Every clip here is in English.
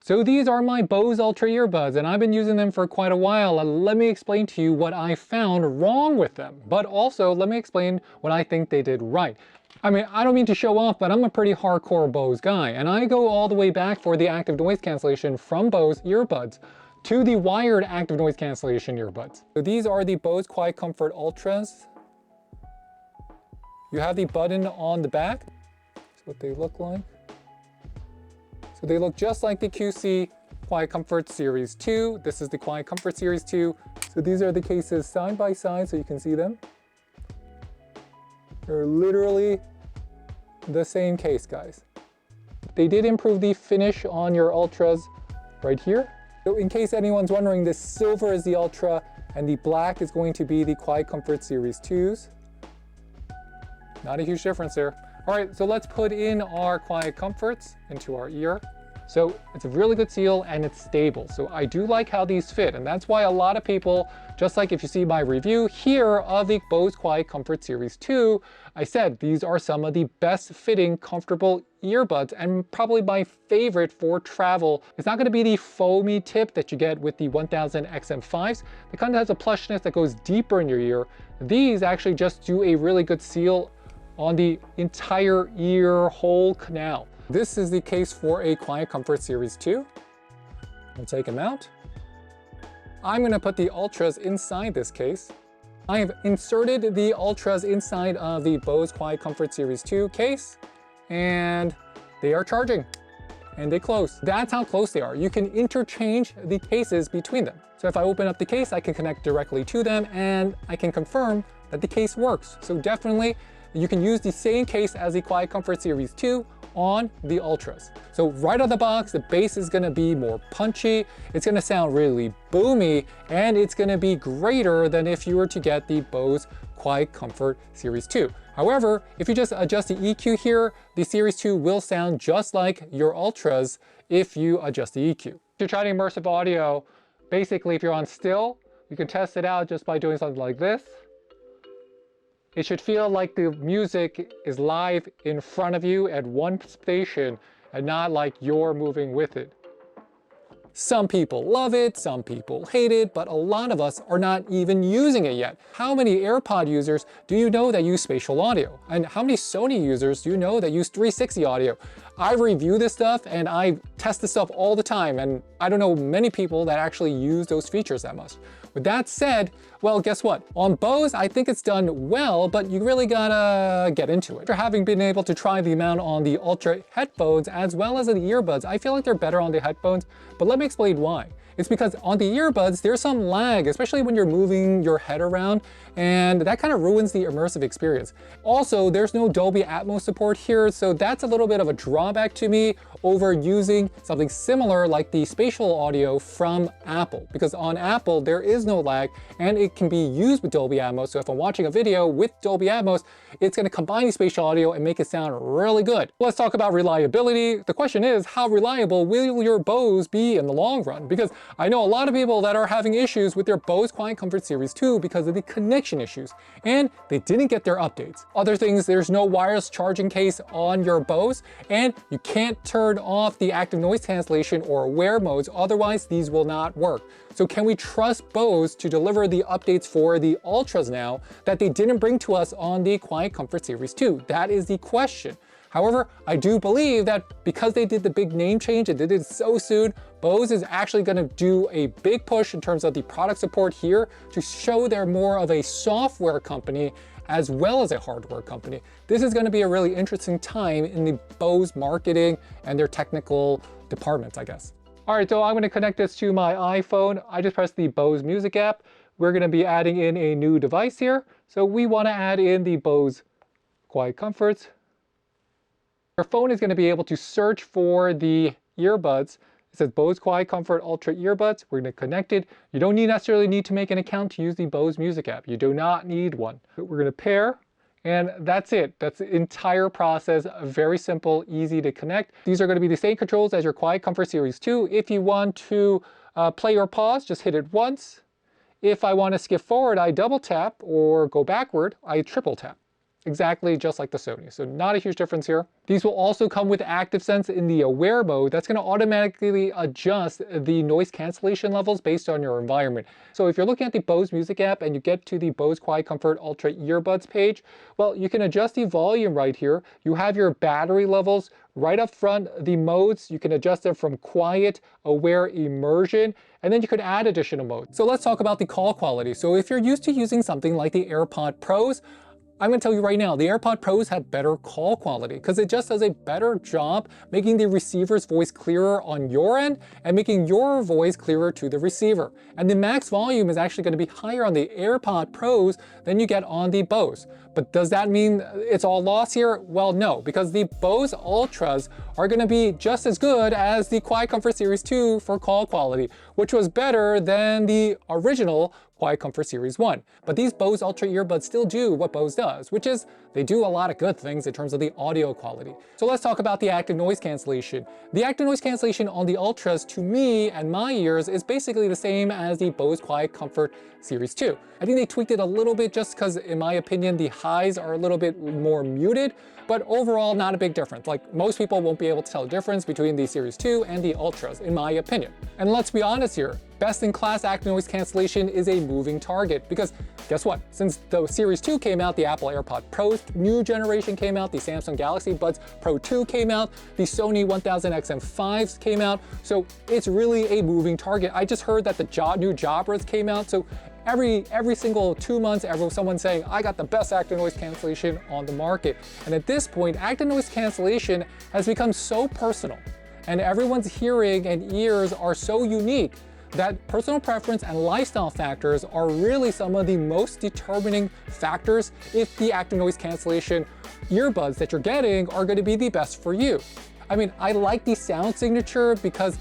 So these are my Bose Ultra earbuds, and I've been using them for quite a while. Let me explain to you what I found wrong with them, but also let me explain what I think they did right. I mean, I don't mean to show off, but I'm a pretty hardcore Bose guy, and I go all the way back for the active noise cancellation from Bose earbuds to the wired active noise cancellation earbuds. So these are the Bose QuietComfort Ultras. You have the button on the back. That's what they look like. So they look just like the QC QuietComfort Series 2. This is the QuietComfort Series 2. So these are the cases side by side so you can see them. They're literally the same case, guys. They did improve the finish on your Ultras right here. So in case anyone's wondering, this silver is the Ultra and the black is going to be the QuietComfort Series 2s. Not a huge difference there. All right, so let's put in our QuietComforts into our ear. So it's a really good seal and it's stable. So I do like how these fit, and that's why a lot of people, just like if you see my review here of the Bose QuietComfort Series 2, I said these are some of the best fitting, comfortable earbuds and probably my favorite for travel. It's not gonna be the foamy tip that you get with the 1000 XM5s. It kind of has a plushness that goes deeper in your ear. These actually just do a really good seal on the entire ear hole canal. This is the case for a QuietComfort Series 2. We'll take them out. I'm gonna put the Ultras inside this case. I have inserted the Ultras inside of the Bose QuietComfort Series 2 case, and they are charging, and they close. That's how close they are. You can interchange the cases between them. So if I open up the case, I can connect directly to them, and I can confirm that the case works. So definitely, you can use the same case as the QuietComfort Series 2 on the Ultras. So right out of the box, the bass is gonna be more punchy, it's gonna sound really boomy, and it's gonna be greater than if you were to get the Bose QuietComfort Series 2. However, if you just adjust the EQ here, the Series 2 will sound just like your Ultras if you adjust the EQ. If you're trying immersive audio, basically if you're on still, you can test it out just by doing something like this. It should feel like the music is live in front of you at one station and not like you're moving with it. Some people love it, some people hate it, but a lot of us are not even using it yet. How many AirPod users do you know that use spatial audio? And how many Sony users do you know that use 360 audio? I review this stuff and I test this stuff all the time, and I don't know many people that actually use those features that much. With that said, well, guess what? On Bose, I think it's done well, but you really gotta get into it. After having been able to try the amount on the Ultra headphones as well as the earbuds, I feel like they're better on the headphones, but let me explain why. It's because on the earbuds, there's some lag, especially when you're moving your head around, and that kind of ruins the immersive experience. Also, there's no Dolby Atmos support here, so that's a little bit of a drawback to me over using something similar like the spatial audio from Apple, because on Apple, there is no lag, and it can be used with Dolby Atmos. So if I'm watching a video with Dolby Atmos, it's gonna combine the spatial audio and make it sound really good. Let's talk about reliability. The question is, how reliable will your Bose be in the long run? Because I know a lot of people that are having issues with their Bose QuietComfort Series 2 because of the connection issues, and they didn't get their updates. Other things, there's no wireless charging case on your Bose, and you can't turn off the active noise cancellation or aware modes, otherwise these will not work. So can we trust Bose to deliver the updates for the Ultras now that they didn't bring to us on the QuietComfort Series 2? That is the question. However, I do believe that because they did the big name change and did it so soon, Bose is actually going to do a big push in terms of the product support here to show they're more of a software company as well as a hardware company. This is going to be a really interesting time in the Bose marketing and their technical departments, I guess. All right, so I'm going to connect this to my iPhone. I just pressed the Bose Music app. We're going to be adding in a new device here. So we want to add in the Bose QuietComforts. Your phone is going to be able to search for the earbuds. It says Bose QuietComfort Ultra Earbuds. We're going to connect it. You don't necessarily need to make an account to use the Bose Music app. You do not need one. We're going to pair, and that's it. That's the entire process. Very simple, easy to connect. These are going to be the same controls as your QuietComfort Series 2. If you want to play or pause, just hit it once. If I want to skip forward, I double tap, or go backward, I triple tap. exactly just like the Sony. So not a huge difference here. These will also come with Active Sense in the Aware mode. That's going to automatically adjust the noise cancellation levels based on your environment. So if you're looking at the Bose Music app and you get to the Bose QuietComfort Ultra Earbuds page, well, you can adjust the volume right here. You have your battery levels right up front, the modes. You can adjust them from quiet, aware, immersion, and then you could add additional modes. So let's talk about the call quality. So if you're used to using something like the AirPod Pros, I'm going to tell you right now, the AirPod Pros have better call quality because it just does a better job making the receiver's voice clearer on your end and making your voice clearer to the receiver. And the max volume is actually going to be higher on the AirPod Pros than you get on the Bose. But does that mean it's all lost here? Well, no, because the Bose Ultras are going to be just as good as the QuietComfort Series 2 for call quality, which was better than the original QuietComfort Series 1. But these Bose Ultra earbuds still do what Bose does, which is they do a lot of good things in terms of the audio quality. So let's talk about the active noise cancellation. The active noise cancellation on the Ultras, to me and my ears, is basically the same as the Bose QuietComfort Series 2. I think they tweaked it a little bit just because, in my opinion, the highs are a little bit more muted, but overall not a big difference. Like, most people won't be able to tell the difference between the Series 2 and the Ultras, in my opinion. And let's be honest here, best-in-class active noise cancellation is a moving target because guess what? Since the Series 2 came out, the Apple AirPod Pro's new generation came out, the Samsung Galaxy Buds Pro 2 came out, the Sony 1000XM5s came out, so it's really a moving target. I just heard that the new Jabras came out, so every single 2 months, someone's saying, I got the best active noise cancellation on the market. And at this point, active noise cancellation has become so personal, and everyone's hearing and ears are so unique that personal preference and lifestyle factors are really some of the most determining factors if the active noise cancellation earbuds that you're getting are going to be the best for you. I mean, I like the sound signature because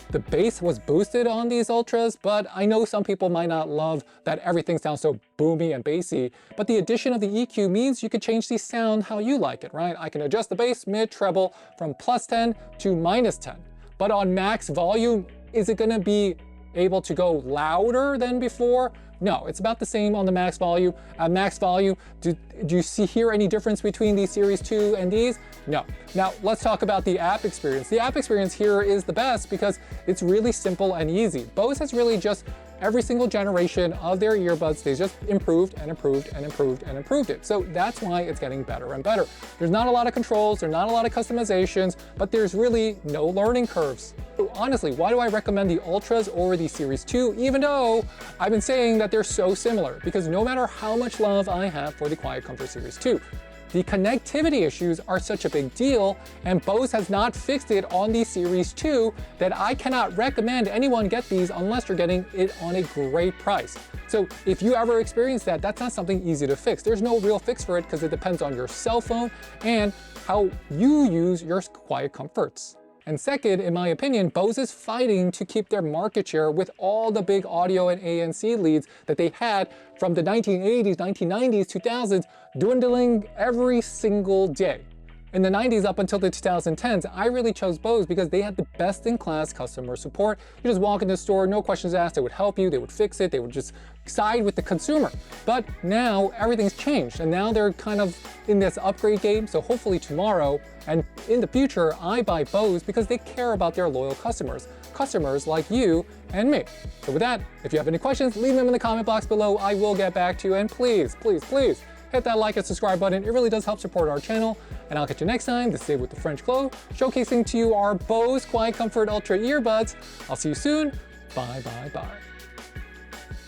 the bass was boosted on these Ultras, but I know some people might not love that everything sounds so boomy and bassy, but the addition of the EQ means you could change the sound how you like it, right? I can adjust the bass, mid, treble from +10 to -10. But on max volume, is it gonna be able to go louder than before? No, it's about the same on the max volume. At max volume, do you hear any difference between the Series 2 and these? No. Now, let's talk about the app experience. The app experience here is the best because it's really simple and easy. Bose has really just, every single generation of their earbuds, they just improved and improved and improved and improved it. So that's why it's getting better and better. There's not a lot of controls, there's not a lot of customizations, but there's really no learning curves. So honestly, why do I recommend the Ultras over the Series 2, even though I've been saying that they're so similar? Because no matter how much love I have for the QuietComfort Series 2, the connectivity issues are such a big deal, and Bose has not fixed it on the Series 2 that I cannot recommend anyone get these unless you're getting it on a great price. So if you ever experience that, that's not something easy to fix. There's no real fix for it because it depends on your cell phone and how you use your QuietComforts. And second, in my opinion, Bose is fighting to keep their market share with all the big audio and ANC leads that they had from the 1980s, 1990s, 2000s, dwindling every single day. In the 90s up until the 2010s, I really chose Bose because they had the best-in-class customer support. You just walk in the store, no questions asked, they would help you, they would fix it, they would just side with the consumer. But now everything's changed, and now they're kind of in this upgrade game, so hopefully tomorrow and in the future, I buy Bose because they care about their loyal customers like you and me. So with that, if you have any questions, leave them in the comment box below. I will get back to you, and please, please, please, hit that like and subscribe button. It really does help support our channel. And I'll catch you next time. This is Dave with the French Glow, showcasing to you our Bose QuietComfort Ultra earbuds. I'll see you soon. Bye, bye, bye.